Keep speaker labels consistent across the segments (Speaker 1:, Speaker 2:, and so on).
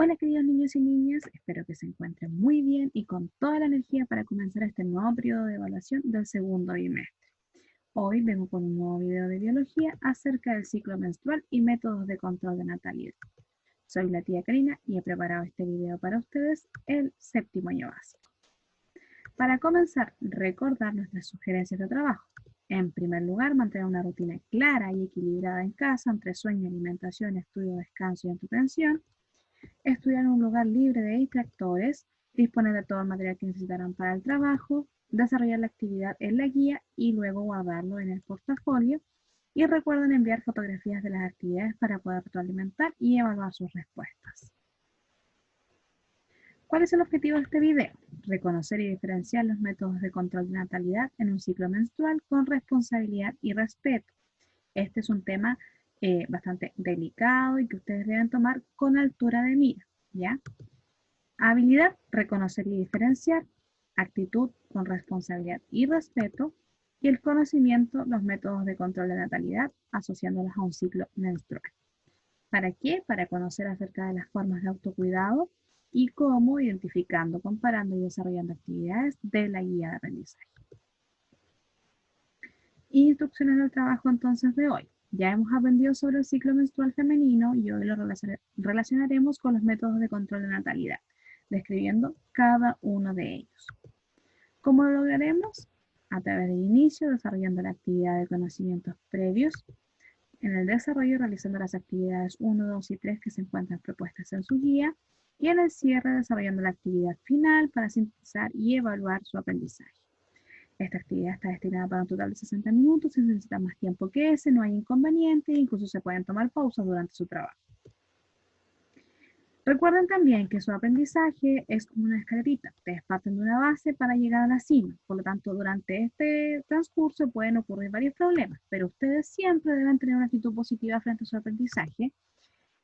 Speaker 1: Hola queridos niños y niñas, espero que se encuentren muy bien y con toda la energía para comenzar este nuevo periodo de evaluación del segundo bimestre. Hoy vengo con un nuevo video de biología acerca del ciclo menstrual y métodos de control de natalidad. Soy la tía Karina y he preparado este video para ustedes el séptimo año básico. Para comenzar, recordar nuestras sugerencias de trabajo. En primer lugar, mantener una rutina clara y equilibrada en casa entre sueño, alimentación, estudio, descanso y entretención. Estudiar en un lugar libre de distractores, disponer de todo el material que necesitarán para el trabajo, desarrollar la actividad en la guía y luego guardarlo en el portafolio. Y recuerden enviar fotografías de las actividades para poder retroalimentar y evaluar sus respuestas. ¿Cuál es el objetivo de este video? Reconocer y diferenciar los métodos de control de natalidad en un ciclo menstrual con responsabilidad y respeto. Este es un tema bastante delicado y que ustedes deben tomar con altura de mira, ¿ya? Habilidad, reconocer y diferenciar. Actitud, con responsabilidad y respeto. Y el conocimiento, los métodos de control de natalidad, asociándolos a un ciclo menstrual. ¿Para qué? Para conocer acerca de las formas de autocuidado y cómo identificando, comparando y desarrollando actividades de la guía de aprendizaje. Instrucciones del trabajo entonces de hoy. Ya hemos aprendido sobre el ciclo menstrual femenino y hoy lo relacionaremos con los métodos de control de natalidad, describiendo cada uno de ellos. ¿Cómo lo lograremos? A través del inicio, desarrollando la actividad de conocimientos previos, en el desarrollo, realizando las actividades 1, 2 y 3 que se encuentran propuestas en su guía, y en el cierre, desarrollando la actividad final para sintetizar y evaluar su aprendizaje. Esta actividad está destinada para un total de 60 minutos. Si necesita más tiempo que ese, no hay inconveniente, incluso se pueden tomar pausas durante su trabajo. Recuerden también que su aprendizaje es como una escalerita. Ustedes parten de una base para llegar a la cima. Por lo tanto, durante este transcurso pueden ocurrir varios problemas, pero ustedes siempre deben tener una actitud positiva frente a su aprendizaje.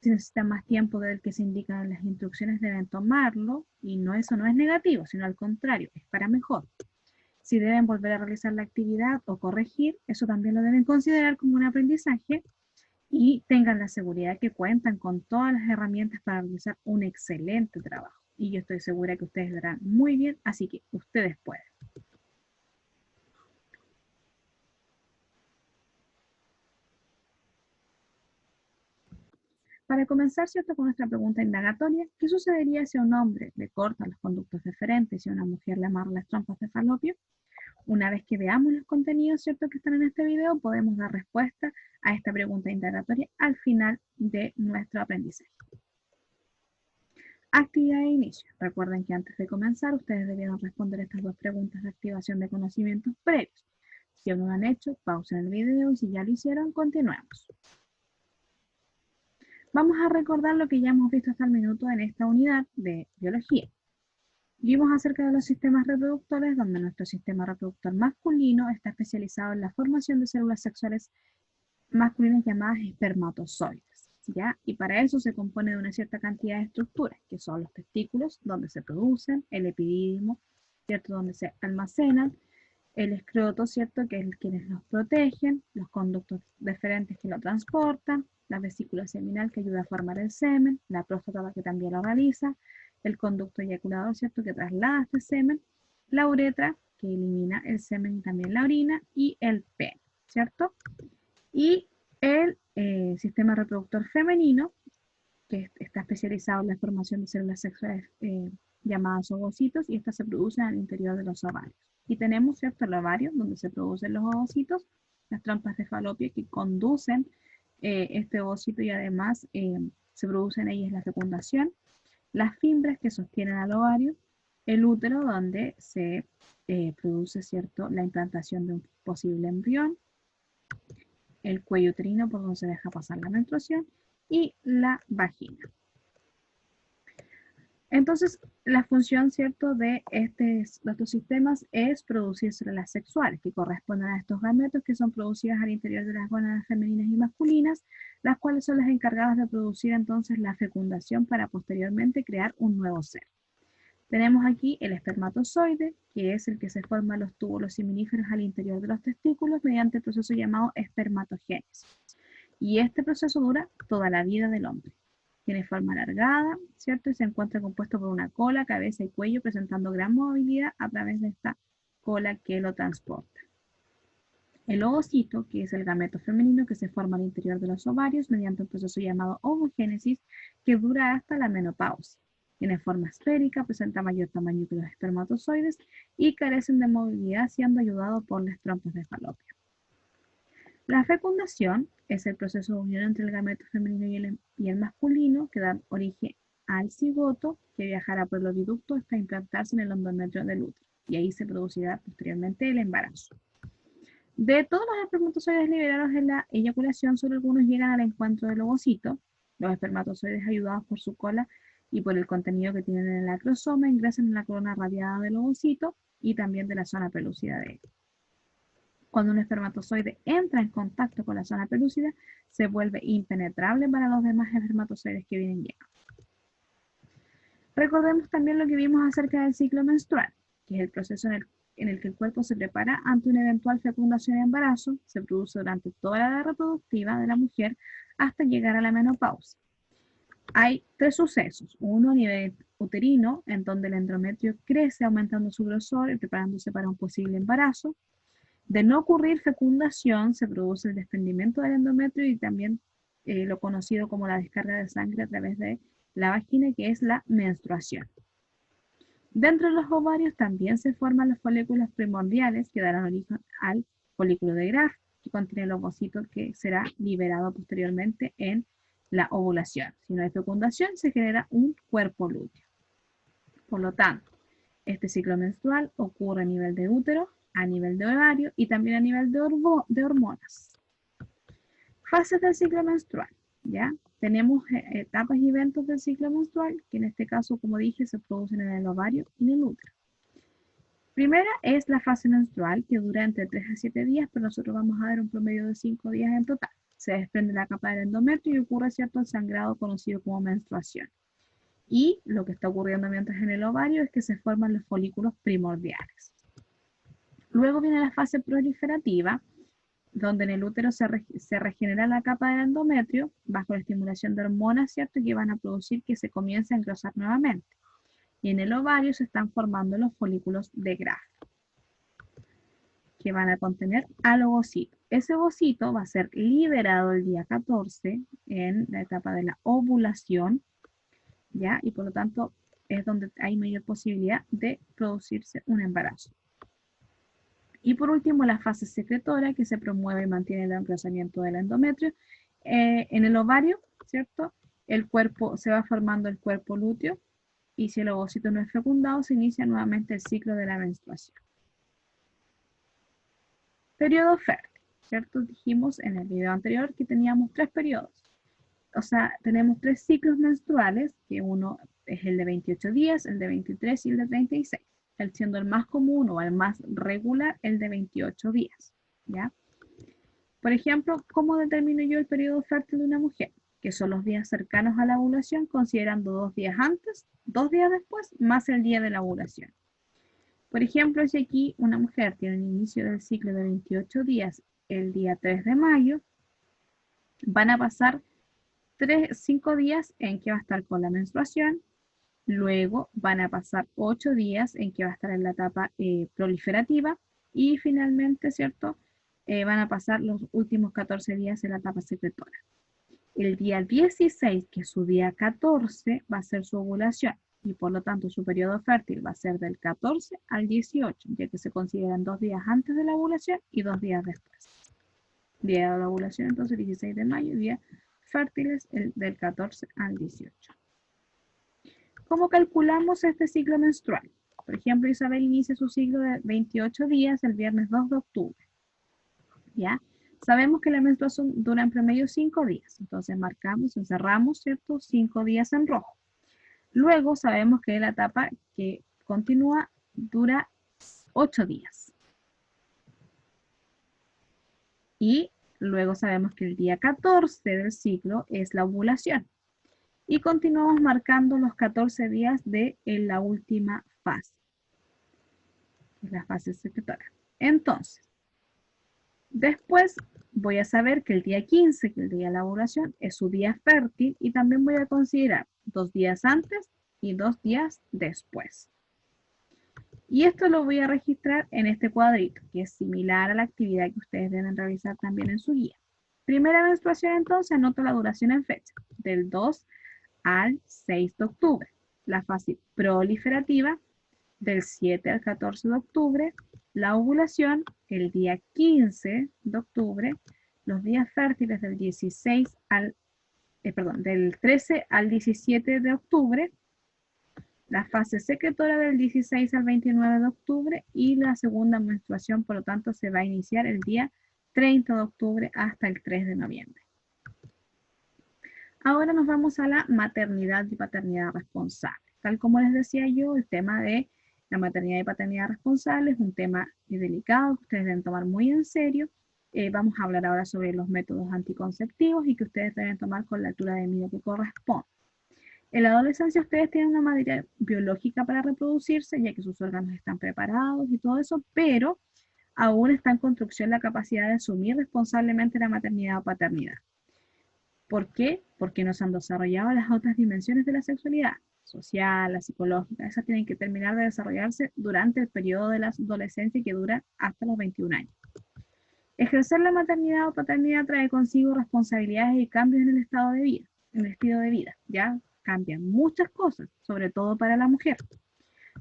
Speaker 1: Si necesitan más tiempo del que se indican en las instrucciones, deben tomarlo, y eso no es negativo, sino al contrario, es para mejor. Si deben volver a realizar la actividad o corregir, eso también lo deben considerar como un aprendizaje y tengan la seguridad que cuentan con todas las herramientas para realizar un excelente trabajo. Y yo estoy segura que ustedes lo harán muy bien, así que ustedes pueden. Para comenzar, ¿cierto?, con nuestra pregunta indagatoria, ¿qué sucedería si a un hombre le cortan los conductos deferentes y a una mujer le amarran las trompas de falopio? Una vez que veamos los contenidos, ¿cierto?, que están en este video, podemos dar respuesta a esta pregunta indagatoria al final de nuestro aprendizaje. Actividad de inicio. Recuerden que antes de comenzar, ustedes debieron responder estas dos preguntas de activación de conocimientos previos. Si aún no lo han hecho, pausen el video y si ya lo hicieron, continuemos. Vamos a recordar lo que ya hemos visto hasta el minuto en esta unidad de biología. Vimos acerca de los sistemas reproductores, donde nuestro sistema reproductor masculino está especializado en la formación de células sexuales masculinas llamadas espermatozoides, ¿ya? Y para eso se compone de una cierta cantidad de estructuras, que son los testículos, donde se producen, el epidídimo, ¿cierto?, donde se almacenan, el escroto, ¿cierto?, que es quienes los protegen, los conductos deferentes que lo transportan, la vesícula seminal que ayuda a formar el semen, la próstata que también lo realiza, el conducto eyaculador, ¿cierto?, que traslada este semen, la uretra que elimina el semen y también la orina, y el pene, ¿cierto? Y el sistema reproductor femenino, que está especializado en la formación de células sexuales llamadas ovocitos, y estas se producen al interior de los ovarios. Y tenemos, ¿cierto?, el ovario, donde se producen los ovocitos, las trompas de falopio que conducen este ovocito y además se produce en ellas la fecundación, las fibras que sostienen al ovario, el útero, donde se produce, ¿cierto?, la implantación de un posible embrión, el cuello uterino por donde se deja pasar la menstruación y la vagina. Entonces, la función, ¿cierto?, de estos sistemas es producir células sexuales que corresponden a estos gametos que son producidas al interior de las gónadas femeninas y masculinas, las cuales son las encargadas de producir entonces la fecundación para posteriormente crear un nuevo ser. Tenemos aquí el espermatozoide, que es el que se forma los túbulos seminíferos al interior de los testículos mediante el proceso llamado espermatogénesis. Y este proceso dura toda la vida del hombre. Tiene forma alargada, ¿cierto? Y se encuentra compuesto por una cola, cabeza y cuello, presentando gran movilidad a través de esta cola que lo transporta. El ovocito, que es el gameto femenino que se forma al interior de los ovarios mediante un proceso llamado ovogénesis que dura hasta la menopausia. Tiene forma esférica, presenta mayor tamaño que los espermatozoides y carecen de movilidad, siendo ayudado por las trompas de falopio. La fecundación es el proceso de unión entre el gameto femenino y el masculino que da origen al cigoto que viajará por el oviducto hasta implantarse en el endometrio del útero y ahí se producirá posteriormente el embarazo. De todos los espermatozoides liberados en la eyaculación, solo algunos llegan al encuentro del ovocito. Los espermatozoides, ayudados por su cola y por el contenido que tienen en el acrosoma, ingresan en la corona radiada del ovocito y también de la zona pelúcida de él. Cuando un espermatozoide entra en contacto con la zona pelúcida, se vuelve impenetrable para los demás espermatozoides que vienen llegando. Recordemos también lo que vimos acerca del ciclo menstrual, que es el proceso en el que el cuerpo se prepara ante una eventual fecundación y embarazo, se produce durante toda la edad reproductiva de la mujer hasta llegar a la menopausia. Hay tres sucesos, uno a nivel uterino, en donde el endometrio crece aumentando su grosor y preparándose para un posible embarazo. De no ocurrir fecundación, se produce el desprendimiento del endometrio y también lo conocido como la descarga de sangre a través de la vagina, que es la menstruación. Dentro de los ovarios también se forman los folículos primordiales que darán origen al folículo de Graf, que contiene el ovocito que será liberado posteriormente en la ovulación. Si no hay fecundación, se genera un cuerpo lúteo. Por lo tanto, este ciclo menstrual ocurre a nivel de útero, a nivel de ovario y también a nivel de hormonas. Fases del ciclo menstrual, ¿ya? Tenemos etapas y eventos del ciclo menstrual, que en este caso, como dije, se producen en el ovario y en el útero. Primera es la fase menstrual, que dura entre 3 a 7 días, pero nosotros vamos a ver un promedio de 5 días en total. Se desprende la capa del endometrio y ocurre cierto el sangrado conocido como menstruación. Y lo que está ocurriendo mientras en el ovario es que se forman los folículos primordiales. Luego viene la fase proliferativa, donde en el útero se regenera la capa del endometrio bajo la estimulación de hormonas, ¿cierto? Que van a producir que se comience a engrosar nuevamente. Y en el ovario se están formando los folículos de Graf, que van a contener al ovocito. Ese ovocito va a ser liberado el día 14 en la etapa de la ovulación, ¿ya? Y por lo tanto es donde hay mayor posibilidad de producirse un embarazo. Y por último, la fase secretora, que se promueve y mantiene el engrosamiento del endometrio. En el ovario, ¿cierto? El cuerpo, se va formando el cuerpo lúteo, y si el ovocito no es fecundado, se inicia nuevamente el ciclo de la menstruación. Periodo fértil, ¿cierto? Dijimos en el video anterior que teníamos 3 periodos. O sea, tenemos 3 ciclos menstruales, que uno es el de 28 días, el de 23 y el de 36. El siendo el más común o el más regular, el de 28 días, ¿ya? Por ejemplo, ¿cómo determino yo el periodo fértil de una mujer? Que son los días cercanos a la ovulación, considerando 2 días antes, 2 días después, más el día de la ovulación. Por ejemplo, si aquí una mujer tiene el inicio del ciclo de 28 días el día 3 de mayo, van a pasar 5 días en que va a estar con la menstruación. Luego van a pasar 8 días en que va a estar en la etapa proliferativa y finalmente, ¿cierto? Van a pasar los últimos 14 días en la etapa secretora. El día 16, que es su día 14, va a ser su ovulación y por lo tanto su periodo fértil va a ser del 14 al 18, ya que se consideran 2 días antes de la ovulación y 2 días después. Día de la ovulación, entonces 16 de mayo, día fértiles del 14 al 18. ¿Cómo calculamos este ciclo menstrual? Por ejemplo, Isabel inicia su ciclo de 28 días el viernes 2 de octubre. ¿Ya? Sabemos que la menstruación dura en promedio 5 días. Entonces marcamos, encerramos, ¿cierto? 5 días en rojo. Luego sabemos que la etapa que continúa dura 8 días. Y luego sabemos que el día 14 del ciclo es la ovulación. Y continuamos marcando los 14 días de la última fase, que es la fase secretora. Entonces, Después voy a saber que el día 15, que es el día de la ovulación, es su día fértil y también voy a considerar 2 días antes y 2 días después. Y esto lo voy a registrar en este cuadrito, que es similar a la actividad que ustedes deben realizar también en su guía. Primera menstruación, entonces, anoto la duración en fecha, del 2 al 6 de octubre. La fase proliferativa, del 7 al 14 de octubre. La ovulación, el día 15 de octubre. Los días fértiles del 13 al 17 de octubre. La fase secretora del 16 al 29 de octubre y la segunda menstruación, por lo tanto, se va a iniciar el día 30 de octubre hasta el 3 de noviembre. Ahora nos vamos a la maternidad y paternidad responsable. Tal como les decía yo, el tema de la maternidad y paternidad responsable es un tema delicado que ustedes deben tomar muy en serio. Vamos a hablar ahora sobre los métodos anticonceptivos y que ustedes deben tomar con la altura de mira que corresponde. En la adolescencia ustedes tienen una madera biológica para reproducirse, ya que sus órganos están preparados y todo eso, pero aún está en construcción la capacidad de asumir responsablemente la maternidad o paternidad. ¿Por qué? Porque no se han desarrollado las otras dimensiones de la sexualidad, social, la psicológica. Esas tienen que terminar de desarrollarse durante el periodo de la adolescencia que dura hasta los 21 años. Ejercer la maternidad o paternidad trae consigo responsabilidades y cambios en el estado de vida, en el estilo de vida. Ya cambian muchas cosas, sobre todo para la mujer.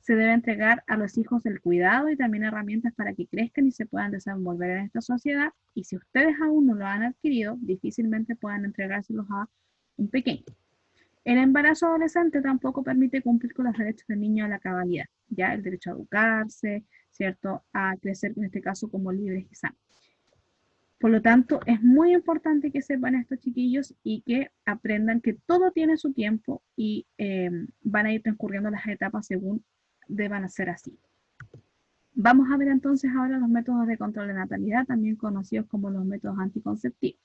Speaker 1: Se debe entregar a los hijos el cuidado y también herramientas para que crezcan y se puedan desenvolver en esta sociedad. Y si ustedes aún no lo han adquirido, difícilmente puedan entregárselos a un pequeño. El embarazo adolescente tampoco permite cumplir con los derechos del niño a la cabalidad, ya el derecho a educarse, ¿cierto? A crecer, en este caso, como libres y sanos. Por lo tanto, es muy importante que sepan estos chiquillos y que aprendan que todo tiene su tiempo y van a ir transcurriendo las etapas según deban ser así. Vamos a ver entonces ahora los métodos de control de natalidad, también conocidos como los métodos anticonceptivos.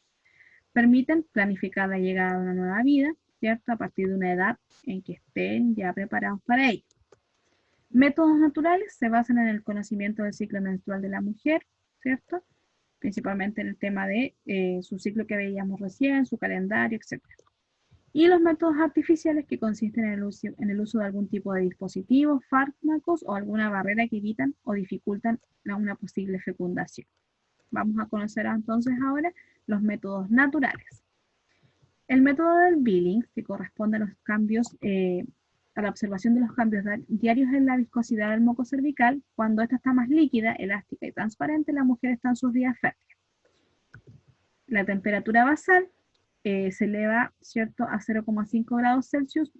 Speaker 1: Permiten planificar la llegada de una nueva vida, ¿cierto? A partir de una edad en que estén ya preparados para ello. Métodos naturales se basan en el conocimiento del ciclo menstrual de la mujer, ¿cierto? Principalmente en el tema de su ciclo que veíamos recién, su calendario, etc. Y los métodos artificiales que consisten en el uso de algún tipo de dispositivo, fármacos o alguna barrera que evitan o dificultan una posible fecundación. Vamos a conocer entonces ahora los métodos naturales. El método del Billings, que corresponde a los cambios, a la observación de los cambios diarios en la viscosidad del moco cervical, cuando esta está más líquida, elástica y transparente, la mujer está en sus días fértiles. La temperatura basal se eleva, ¿cierto?, a 0,5 grados Celsius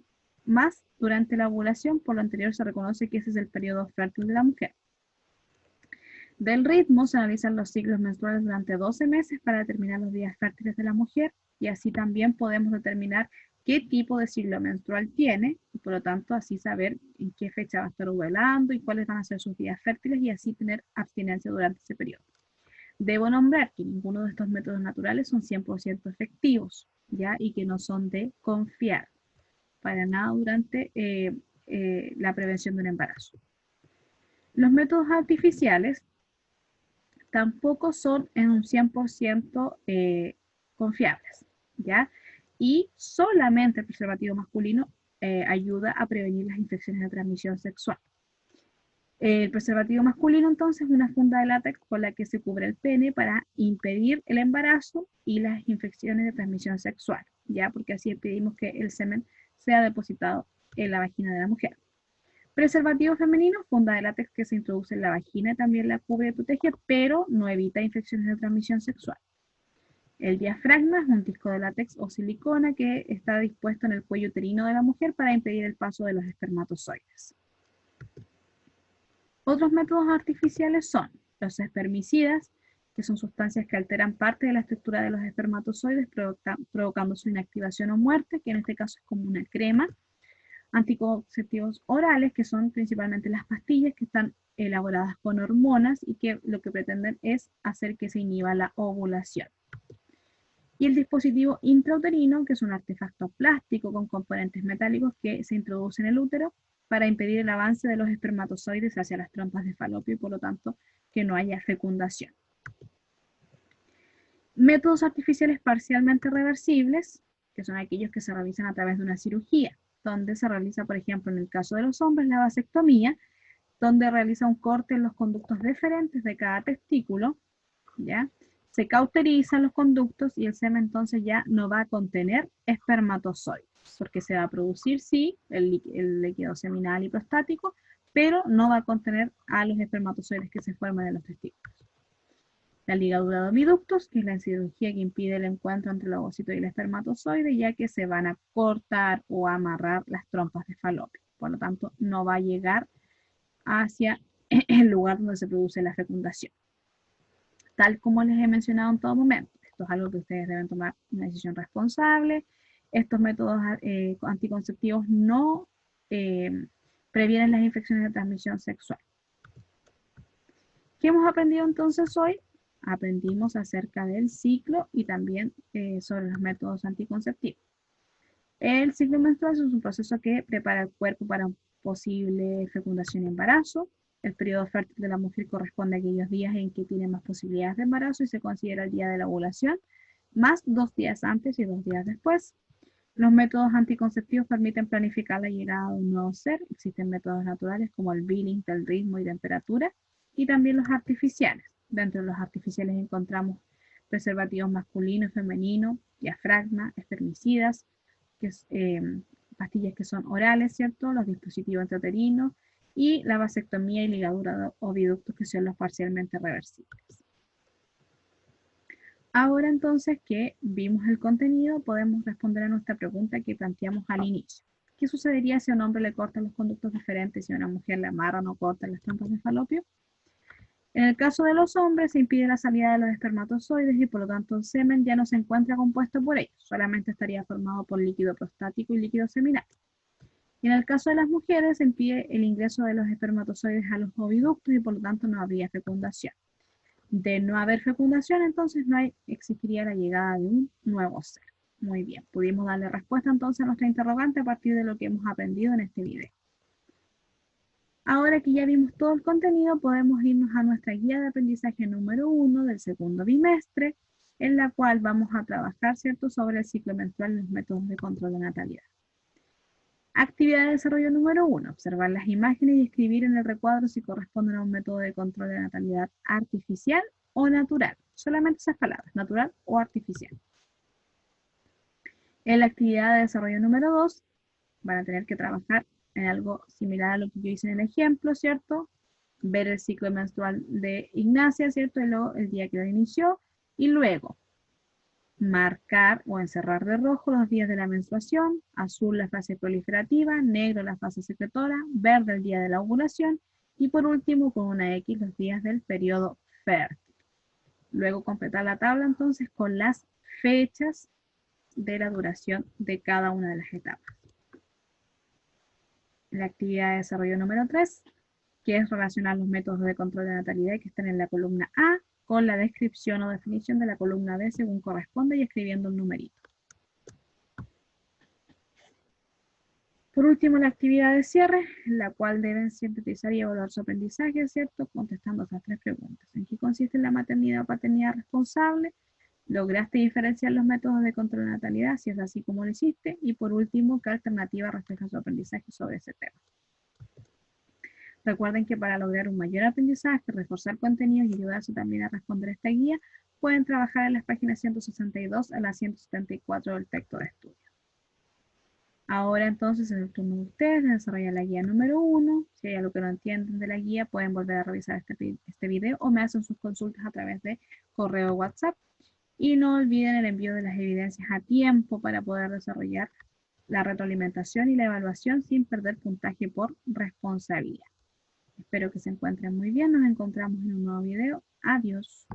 Speaker 1: más durante la ovulación, por lo anterior se reconoce que ese es el periodo fértil de la mujer. Del ritmo se analizan los ciclos menstruales durante 12 meses para determinar los días fértiles de la mujer y así también podemos determinar qué tipo de ciclo menstrual tiene y por lo tanto así saber en qué fecha va a estar ovulando y cuáles van a ser sus días fértiles y así tener abstinencia durante ese periodo. Debo nombrar que ninguno de estos métodos naturales son 100% efectivos, ¿ya? Y que no son de confiar para nada durante la prevención de un embarazo. Los métodos artificiales tampoco son en un 100% confiables, ¿ya? Y solamente el preservativo masculino ayuda a prevenir las infecciones de transmisión sexual. El preservativo masculino, entonces, es una funda de látex con la que se cubre el pene para impedir el embarazo y las infecciones de transmisión sexual, ¿ya? Porque así impedimos que el semen sea depositado en la vagina de la mujer. Preservativo femenino, funda de látex que se introduce en la vagina, también la cubre y protege, pero no evita infecciones de transmisión sexual. El diafragma es un disco de látex o silicona que está dispuesto en el cuello uterino de la mujer para impedir el paso de los espermatozoides. Otros métodos artificiales son los espermicidas, que son sustancias que alteran parte de la estructura de los espermatozoides, provocando su inactivación o muerte, que en este caso es como una crema. Anticonceptivos orales, que son principalmente las pastillas que están elaboradas con hormonas y que lo que pretenden es hacer que se inhiba la ovulación. Y el dispositivo intrauterino, que es un artefacto plástico con componentes metálicos que se introduce en el útero para impedir el avance de los espermatozoides hacia las trompas de falopio y por lo tanto que no haya fecundación. Métodos artificiales parcialmente reversibles, que son aquellos que se realizan a través de una cirugía, donde se realiza, por ejemplo, en el caso de los hombres, la vasectomía, donde realiza un corte en los conductos deferentes de cada testículo, ¿ya? Se cauterizan los conductos y el semen entonces ya no va a contener espermatozoides, porque se va a producir, sí, el líquido seminal y prostático, pero no va a contener a los espermatozoides que se forman en los testículos. La ligadura de oviductos, que es la cirugía que impide el encuentro entre el ovocito y el espermatozoide, ya que se van a cortar o amarrar las trompas de falopio. Por lo tanto, no va a llegar hacia el lugar donde se produce la fecundación. Tal como les he mencionado en todo momento, esto es algo que ustedes deben tomar una decisión responsable. Estos métodos anticonceptivos no previenen las infecciones de transmisión sexual. ¿Qué hemos aprendido entonces hoy? Aprendimos acerca del ciclo y también sobre los métodos anticonceptivos. El ciclo menstrual es un proceso que prepara el cuerpo para una posible fecundación y embarazo. El periodo fértil de la mujer corresponde a aquellos días en que tiene más posibilidades de embarazo y se considera el día de la ovulación, más 2 días antes y 2 días después. Los métodos anticonceptivos permiten planificar la llegada de un nuevo ser. Existen métodos naturales como el billing del ritmo y temperatura y también los artificiales. Dentro de los artificiales encontramos preservativos masculinos y femeninos, diafragma, espermicidas, que es, pastillas que son orales, ¿cierto? Los dispositivos intrauterinos y la vasectomía y ligadura de oviductos que son los parcialmente reversibles. Ahora entonces que vimos el contenido, podemos responder a nuestra pregunta que planteamos al inicio. ¿Qué sucedería si a un hombre le cortan los conductos diferentes y a una mujer le amarran o cortan las trompas de falopio? En el caso de los hombres se impide la salida de los espermatozoides y por lo tanto el semen ya no se encuentra compuesto por ellos, solamente estaría formado por líquido prostático y líquido seminal. Y en el caso de las mujeres se impide el ingreso de los espermatozoides a los oviductos y por lo tanto no habría fecundación. De no haber fecundación, entonces no existiría la llegada de un nuevo ser. Muy bien, pudimos darle respuesta entonces a nuestra interrogante a partir de lo que hemos aprendido en este video. Ahora que ya vimos todo el contenido, podemos irnos a nuestra guía de aprendizaje número 1 del segundo bimestre, en la cual vamos a trabajar, ¿cierto?, sobre el ciclo menstrual y los métodos de control de natalidad. Actividad de desarrollo número 1, observar las imágenes y escribir en el recuadro si corresponden a un método de control de natalidad artificial o natural. Solamente esas palabras, natural o artificial. En la actividad de desarrollo número 2, van a tener que trabajar en algo similar a lo que yo hice en el ejemplo, ¿cierto? Ver el ciclo menstrual de Ignacia, ¿cierto? Y luego el día que lo inició. Y luego, marcar o encerrar de rojo los días de la menstruación, azul la fase proliferativa, negro la fase secretora, verde el día de la ovulación y por último con una X los días del periodo fértil. Luego completar la tabla entonces con las fechas de la duración de cada una de las etapas. La actividad de desarrollo número 3, que es relacionar los métodos de control de natalidad que están en la columna A con la descripción o definición de la columna B según corresponde y escribiendo un numerito. Por último, la actividad de cierre, la cual deben sintetizar y evaluar su aprendizaje, ¿cierto? Contestando estas 3 preguntas. ¿En qué consiste la maternidad o paternidad responsable? ¿Lograste diferenciar los métodos de control de natalidad? Si es así, ¿cómo lo hiciste? Y por último, ¿qué alternativa refleja su aprendizaje sobre ese tema? Recuerden que para lograr un mayor aprendizaje, reforzar contenidos y ayudarse también a responder esta guía, pueden trabajar en las páginas 162 a la 174 del texto de estudio. Ahora entonces es el turno de ustedes de desarrollar la guía número 1. Si hay algo que no entienden de la guía, pueden volver a revisar este video o me hacen sus consultas a través de correo o WhatsApp. Y no olviden el envío de las evidencias a tiempo para poder desarrollar la retroalimentación y la evaluación sin perder puntaje por responsabilidad. Espero que se encuentren muy bien. Nos encontramos en un nuevo video. Adiós.